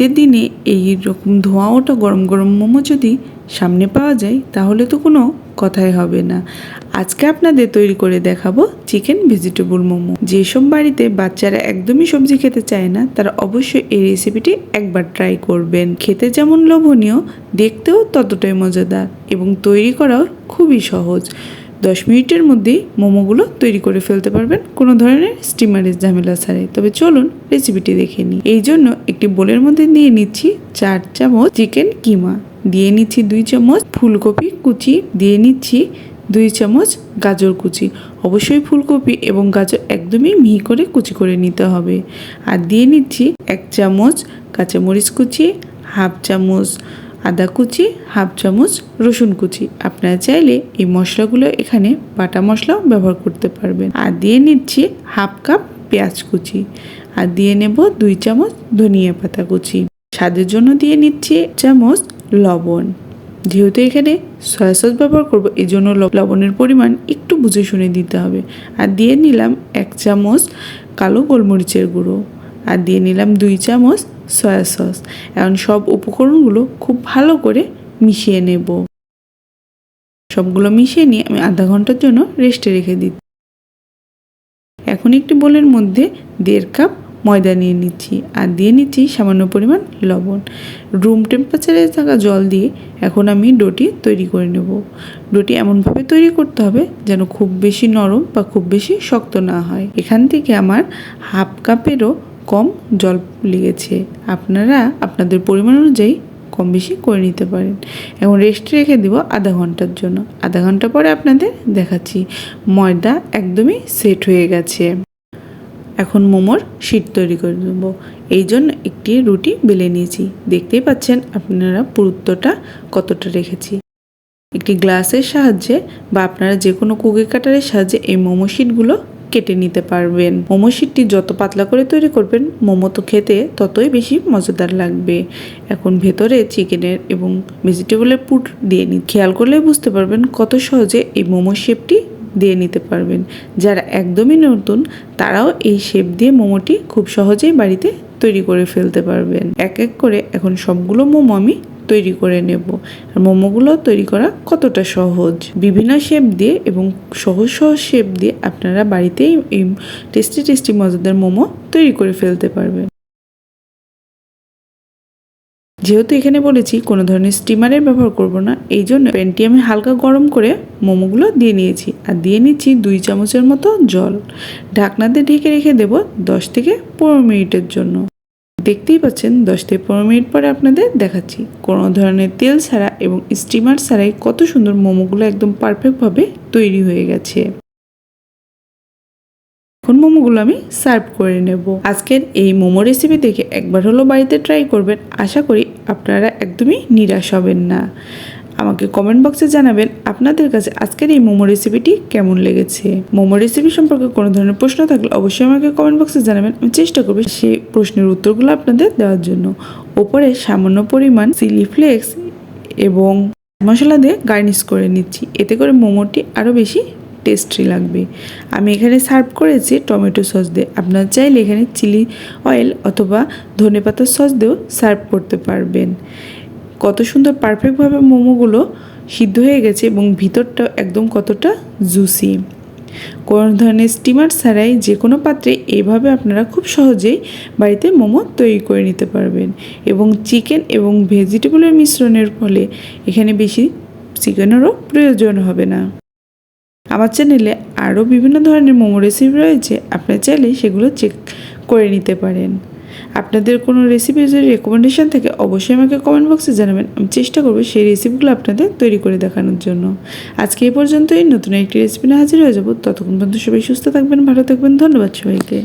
শীতের দিনে এই রকম ধোঁয়া ওঠা গরম গরম মোমো যদি সামনে পাওয়া যায় তাহলে তো কোনো কথাই হবে না। আজকে আপনাদের তৈরি করে দেখাবো চিকেন ভেজিটেবল মোমো। যেসব বাড়িতে বাচ্চারা একদমই সবজি খেতে চায় না তারা অবশ্যই এই রেসিপিটি একবার ট্রাই করবেন। খেতে যেমন লোভনীয়, দেখতেও ততটাই মজাদার এবং তৈরি করাও খুবই সহজ। 10 মিনিটের মধ্যেই মোমোগুলো তৈরি করে ফেলতে পারবেন কোনো ধরনের স্টিমারের ঝামেলা ছাড়াই। তবে চলুন রেসিপিটি দেখে নিই। এই জন্য একটি বোলের মধ্যে নিয়ে নিচ্ছি 4 চামচ চিকেন কিমা, দিয়ে নিচ্ছি 2 চামচ ফুলকপি কুচি, দিয়ে নিচ্ছি 2 চামচ গাজর কুচি। অবশ্যই ফুলকপি এবং গাজর একদমই মিহি করে কুচি করে নিতে হবে। আর দিয়ে নিচ্ছি 1 চামচ কাঁচামরিচ কুচি, হাফ চামচ আদা কুচি, হাফ চামচ রসুন কুচি। আপনারা চাইলে এই মশলাগুলো এখানে বাটা মশলাও ব্যবহার করতে পারবেন। আর দিয়ে নিচ্ছি হাফ কাপ পেঁয়াজ কুচি, আর দিয়ে নেব 2 চামচ ধনিয়া পাতা কুচি। স্বাদের জন্য দিয়ে নিচ্ছি চামচ লবণ। যেহেতু এখানে সয়া সস ব্যবহার করব এই জন্য লবণের পরিমাণ একটু বুঝে শুনে দিতে হবে। আর দিয়ে নিলাম 1 চামচ কালো গোলমরিচের গুঁড়ো, আর দিয়ে নিলাম 2 চামচ সয়া সস। এখন সব উপকরণগুলো খুব ভালো করে মিশিয়ে নেব। সবগুলো মিশিয়ে নিয়ে আমি আধা ঘন্টার জন্য রেস্টে রেখে দিই। এখন একটি বোলের মধ্যে 1.5 কাপ ময়দা নিয়ে নিচ্ছি, আর দিয়ে নিচ্ছি সামান্য পরিমাণ লবণ। রুম টেম্পারেচারে থাকা জল দিয়ে এখন আমি ডোটি তৈরি করে নেব। ডোটি এমনভাবে তৈরি করতে হবে যেন খুব বেশি নরম বা খুব বেশি শক্ত না হয়। এখান থেকে আমার হাফ কাপেরও কম জল লেগেছে। আপনারা আপনাদের পরিমাণ অনুযায়ী কম বেশি করে নিতে পারেন। এখন রেস্টে রেখে দেব আধা ঘন্টার জন্য। আধা ঘন্টা পরে আপনাদের দেখাচ্ছি ময়দা একদমই সেট হয়ে গেছে। এখন মোমোর শীট তৈরি করে নেব। এই জন্য একটি রুটি বেলে নিয়েছি। দেখতেই পাচ্ছেন আপনারা পুরুত্বটা কতটা রেখেছি। একটি গ্লাসের সাহায্যে বা আপনারা যে কোনো কুকি কাটারের সাহায্যে এই মোমো শীটগুলো কেটে নিতে পারবেন। মোমো শীটটি যত পাতলা করে তৈরি করবেন মোমো তো খেতে ততই বেশি মজাদার লাগবে। এখন ভেতরে চিকেনের এবং ভেজিটেবলের পুর দিয়ে নিই। খেয়াল করলেই বুঝতে পারবেন কত সহজে এই মোমো শেপটি দিয়ে নিতে পারবেন। যারা একদমই নতুন তারাও এই শেপ দিয়ে মোমোটি খুব সহজেই বাড়িতে তৈরি করে ফেলতে পারবেন। এক এক করে এখন সবগুলো মোমো আমি তৈরি করে নেব। আর মোমোগুলো তৈরি করা কতটা সহজ, বিভিন্ন শেপ দিয়ে এবং সহজ সহজ শেপ দিয়ে আপনারা বাড়িতেই এই টেস্টি মজাদার মোমো তৈরি করে ফেলতে পারবেন। যেহেতু এখানে বলেছি কোনো ধরনের স্টিমারের ব্যবহার করব না, এই জন্য প্যানটি আমি হালকা গরম করে মোমোগুলো দিয়ে নিয়েছি। আর দিয়ে নিচ্ছি 2 চামচের মতো জল। ঢাকনা দিয়ে ঢেকে রেখে দেব 10 থেকে 15 মিনিটের জন্য। দেখতেই পাচ্ছেন 10 থেকে 15 মিনিট পরে আপনাদের দেখাচ্ছি কোনো ধরনের তেল ছাড়া এবং স্টিমার ছাড়াই কত সুন্দর মোমোগুলো একদম পারফেক্টভাবে তৈরি হয়ে গেছে। এখন মোমোগুলো আমি সার্ভ করে নেব। আজকের এই মোমো রেসিপি দেখে একবার হলো বাড়িতে ট্রাই করবেন। আশা করি আপনারা একদমই নিরাশ হবেন না। আমাকে কমেন্ট বক্সে জানাবেন আপনাদের কাছে আজকের এই মোমো রেসিপিটি কেমন লেগেছে। মোমো রেসিপি সম্পর্কে কোনো ধরনের প্রশ্ন থাকলে অবশ্যই আমাকে কমেন্ট বক্সে জানাবেন। আমি চেষ্টা করব সেই প্রশ্নের উত্তরগুলো আপনাদের দেওয়ার জন্য। ওপরে সামান্য পরিমাণ চিলি ফ্লেক্স এবং মশলা দিয়ে গার্নিশ করে নিচ্ছি, এতে করে মোমোটি আরও বেশি টেস্টি লাগবে। আমি এখানে সার্ভ করেছি টমেটো সস দিয়ে। আপনারা চাইলে এখানে চিলি অয়েল অথবা ধনেপাতার সস দিয়েও সার্ভ করতে পারবেন। কত সুন্দর পারফেক্টভাবে মোমোগুলো সিদ্ধ হয়ে গেছে এবং ভিতরটা একদম কতটা জুসি। কোনো ধরনের স্টিমার ছাড়াই যে কোনো পাত্রে এইভাবে আপনারা খুব সহজেই বাড়িতে মোমো তৈরি করে নিতে পারবেন। এবং চিকেন এবং ভেজিটেবলের মিশ্রণের ফলে এখানে বেশি চিকেনেরও প্রয়োজন হবে না। আমার চ্যানেলে আরও বিভিন্ন ধরনের মোমো রেসিপি রয়েছে, আপনারা চাইলে সেগুলো চেক করে নিতে পারেন। আপনাদের কোনো রেসিপির যদি রেকমেন্ডেশন থাকে অবশ্যই আমাকে কমেন্ট বক্সে জানাবেন। আমি চেষ্টা করব সেই রেসিপিগুলো আপনাদের তৈরি করে দেখানোর জন্য। আজকে এই পর্যন্তই। নতুন একটি রেসিপি নিয়ে হাজির হয়ে যাব। ততক্ষণ পর্যন্ত সবাই সুস্থ থাকবেন, ভালো থাকবেন। ধন্যবাদ সবাইকে।